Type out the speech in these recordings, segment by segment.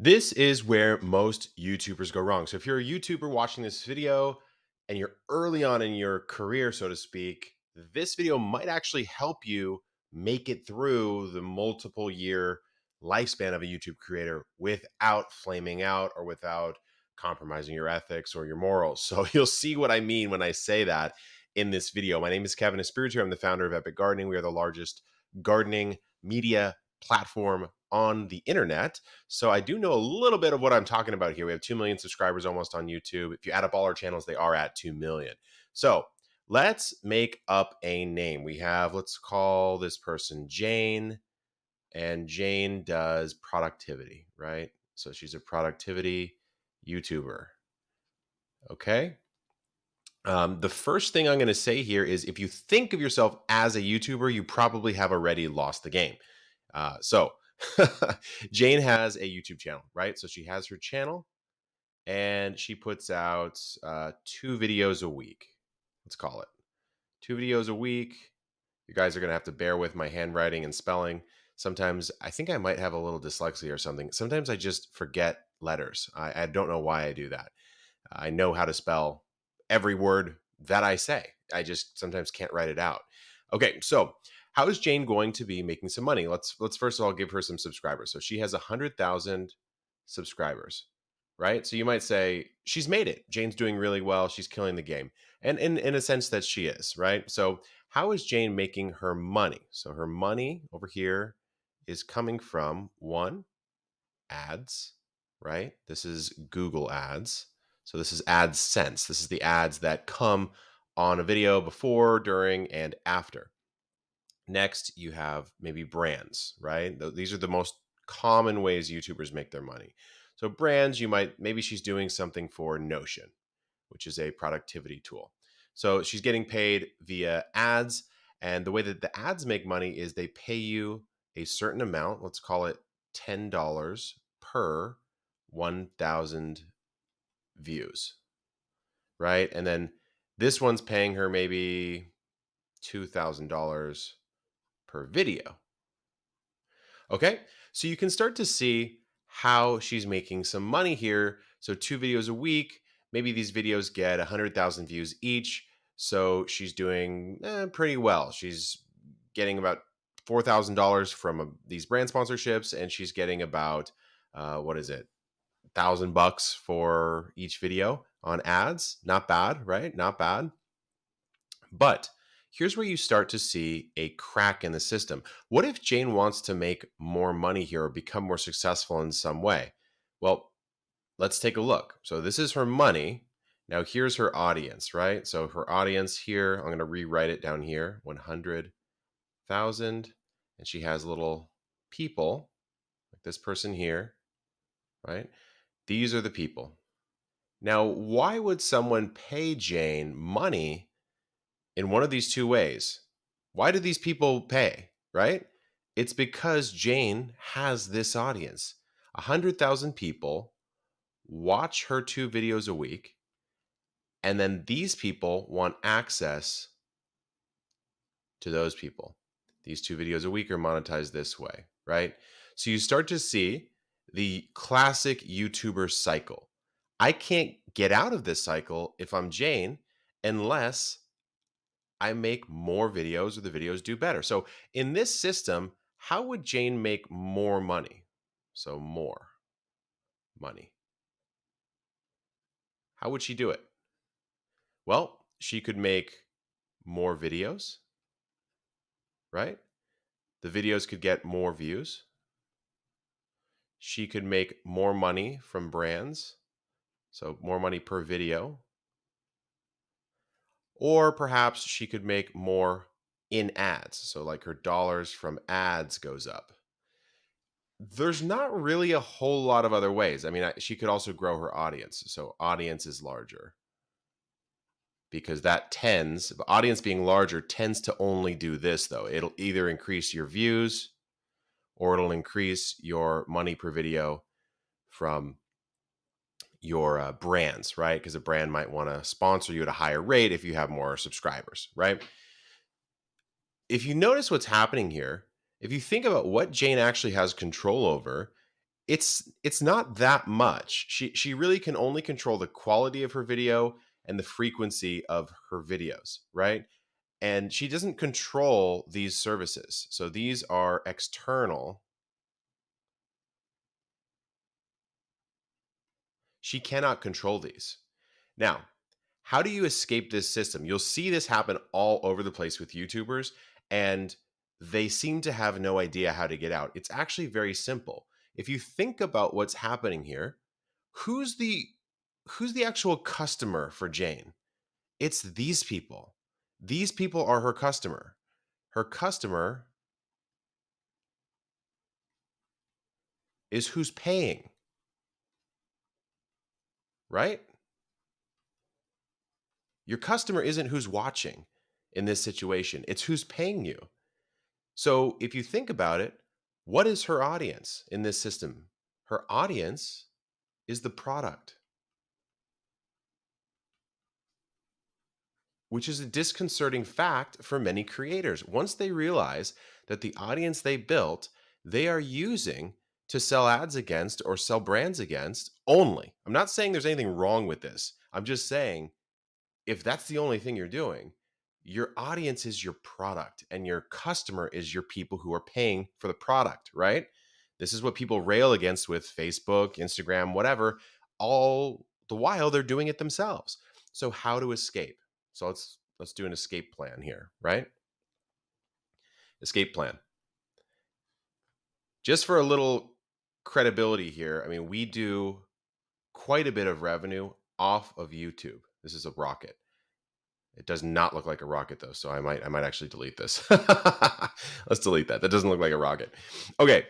This is where most YouTubers go wrong. So if you're a YouTuber watching this video and you're early on in your career, so to speak, this video might actually help you make it through the multiple year lifespan of a YouTube creator without flaming out or without compromising your ethics or your morals. So you'll see what I mean when I say that in this video. My name is Kevin Espiritu. I'm the founder of Epic Gardening. We are the largest gardening media platform on the internet. So I do know a little bit of what I'm talking about here. We have 2 million subscribers almost on YouTube. If you add up all our channels, they are at 2 million. So let's make up a name. Let's call this person Jane, and Jane does productivity, right? So she's a productivity YouTuber. Okay. The first thing I'm going to say here is if you think of yourself as a YouTuber, you probably have already lost the game. So Jane has a YouTube channel, right? So she has her channel and she puts out 2 videos a week. Let's call it 2 videos a week. You guys are going to have to bear with my handwriting and spelling. Sometimes I think I might have a little dyslexia or something. Sometimes I just forget letters. I don't know why I do that. I know how to spell every word that I say. I just sometimes can't write it out. Okay, so how is Jane going to be making some money? Let's first of all give her some subscribers. So she has 100,000 subscribers, right? So you might say she's made it. Jane's doing really well. She's killing the game, and in a sense that she is, right? So how is Jane making her money? So her money over here is coming from one, ads, right? This is Google ads. So this is AdSense. This is the ads that come on a video before, during, and after. Next, you have maybe brands, right? These are the most common ways YouTubers make their money. So brands, maybe she's doing something for Notion, which is a productivity tool. So she's getting paid via ads. And the way that the ads make money is they pay you a certain amount. Let's call it $10 per 1,000 views, right? And then this one's paying her maybe $2,000 per video. Okay, so you can start to see how she's making some money here. So 2 videos a week, maybe these videos get 100,000 views each. So she's doing pretty well. She's getting about $4,000 from these brand sponsorships, and she's getting about what is it, $1,000 for each video on ads. Not bad, right? Not bad. But here's where you start to see a crack in the system. What if Jane wants to make more money here or become more successful in some way? Well, let's take a look. So this is her money. Now here's her audience, right? So her audience here, I'm going to rewrite it down here, 100,000. And she has little people like this person here, right? These are the people. Now, why would someone pay Jane money in one of these two ways? Why do these people pay, right? It's because Jane has this audience. 100,000 people watch her 2 videos a week, and then these people want access to those people. These 2 videos a week are monetized this way, right? So you start to see the classic YouTuber cycle. I can't get out of this cycle if I'm Jane unless I make more videos or the videos do better. So in this system, how would Jane make more money? So more money. How would she do it? Well, she could make more videos, right? The videos could get more views. She could make more money from brands, so more money per video. Or perhaps she could make more in ads. So like her dollars from ads goes up. There's not really a whole lot of other ways. I mean, she could also grow her audience. So audience is larger because audience being larger tends to only do this though. It'll either increase your views or it'll increase your money per video from your brands, right? Because a brand might want to sponsor you at a higher rate if you have more subscribers, right? If you notice what's happening here, if you think about what Jane actually has control over, It's not that much. She really can only control the quality of her video and the frequency of her videos, right? And she doesn't control these services. So these are external. She cannot control these. Now, how do you escape this system? You'll see this happen all over the place with YouTubers, and they seem to have no idea how to get out. It's actually very simple. If you think about what's happening here, who's the who's the actual customer for Jane? It's these people. These people are her customer. Her customer is who's paying, right? Your customer isn't who's watching in this situation. It's who's paying you. So if you think about it, what is her audience in this system? Her audience is the product, which is a disconcerting fact for many creators. Once they realize that the audience they built, they are using to sell ads against or sell brands against only. I'm not saying there's anything wrong with this. I'm just saying if that's the only thing you're doing, your audience is your product and your customer is your people who are paying for the product, right? This is what people rail against with Facebook, Instagram, whatever. All the while they're doing it themselves. So how to escape? So let's do an escape plan here, right? Escape plan. Just for a little credibility here, I mean, we do quite a bit of revenue off of YouTube. This is a rocket. It does not look like a rocket though, so I might actually delete this. Let's delete that. That doesn't look like a rocket. Okay.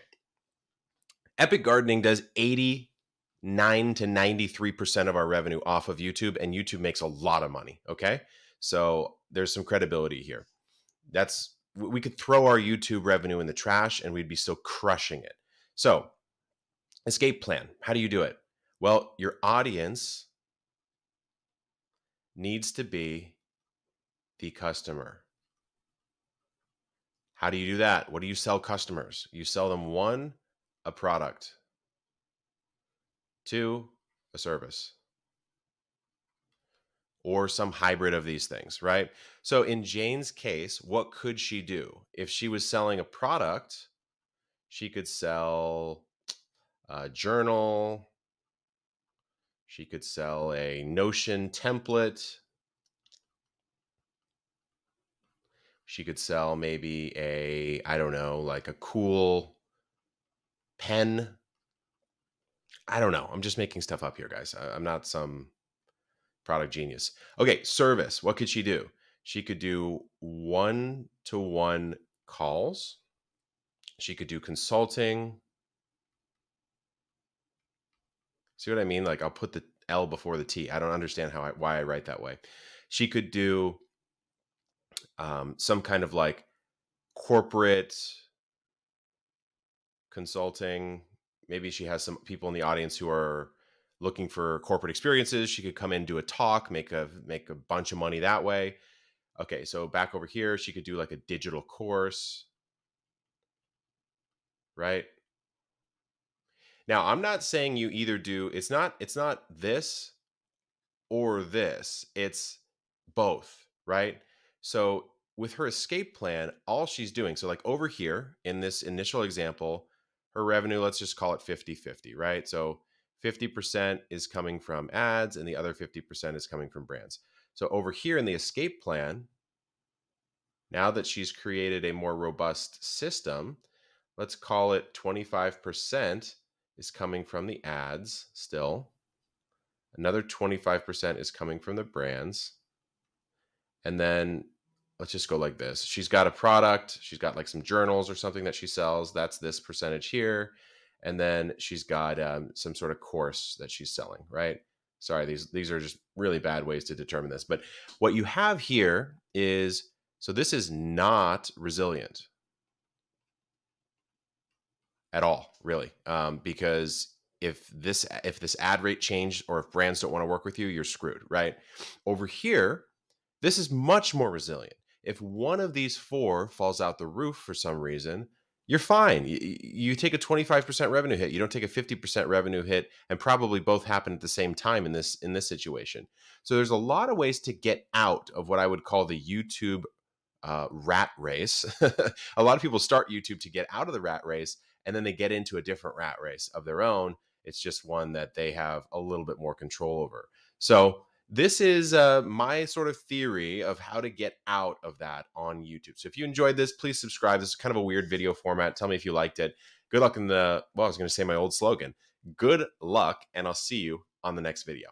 Epic Gardening does 89 to 93% of our revenue off of YouTube, and YouTube makes a lot of money. Okay. So there's some credibility here. We could throw our YouTube revenue in the trash and we'd be still crushing it. So, escape plan. How do you do it? Well, your audience needs to be the customer. How do you do that? What do you sell customers? You sell them one, a product, two, a service, or some hybrid of these things, right? So in Jane's case, what could she do? If she was selling a product, she could sell a journal, she could sell a Notion template, she could sell maybe I don't know, like a cool pen. I don't know. I'm just making stuff up here, guys. I'm not some product genius. Okay, service. What could she do? She could do one-to-one calls. She could do consulting. See what I mean? Like I'll put the L before the T. I don't understand why I write that way. She could do some kind of like corporate consulting. Maybe she has some people in the audience who are looking for corporate experiences. She could come in, do a talk, make a bunch of money that way. Okay, so back over here, she could do like a digital course, right? Now, I'm not saying you either do, it's not this or this. It's both, right? So with her escape plan, all she's doing, so like over here in this initial example, her revenue, let's just call it 50-50, right? So 50% is coming from ads and the other 50% is coming from brands. So over here in the escape plan, now that she's created a more robust system, let's call it 25% is coming from the ads still. Another 25% is coming from the brands. And then let's just go like this. She's got a product. She's got like some journals or something that she sells. That's this percentage here. And then she's got some sort of course that she's selling, right? Sorry, these are just really bad ways to determine this. But what you have here is, so this is not resilient at all, really, because if this ad rate changed or if brands don't want to work with you, you're screwed, right? Over here, this is much more resilient. If one of these four falls out the roof for some reason, you're fine. You take a 25% revenue hit. You don't take a 50% revenue hit, and probably both happen at the same time in this situation. So there's a lot of ways to get out of what I would call the YouTube rat race. A lot of people start YouTube to get out of the rat race, and then they get into a different rat race of their own. It's just one that they have a little bit more control over. So this is my sort of theory of how to get out of that on YouTube. So if you enjoyed this, please subscribe. This is kind of a weird video format. Tell me if you liked it. Good luck in the, well, I was going to say my old slogan. Good luck, and I'll see you on the next video.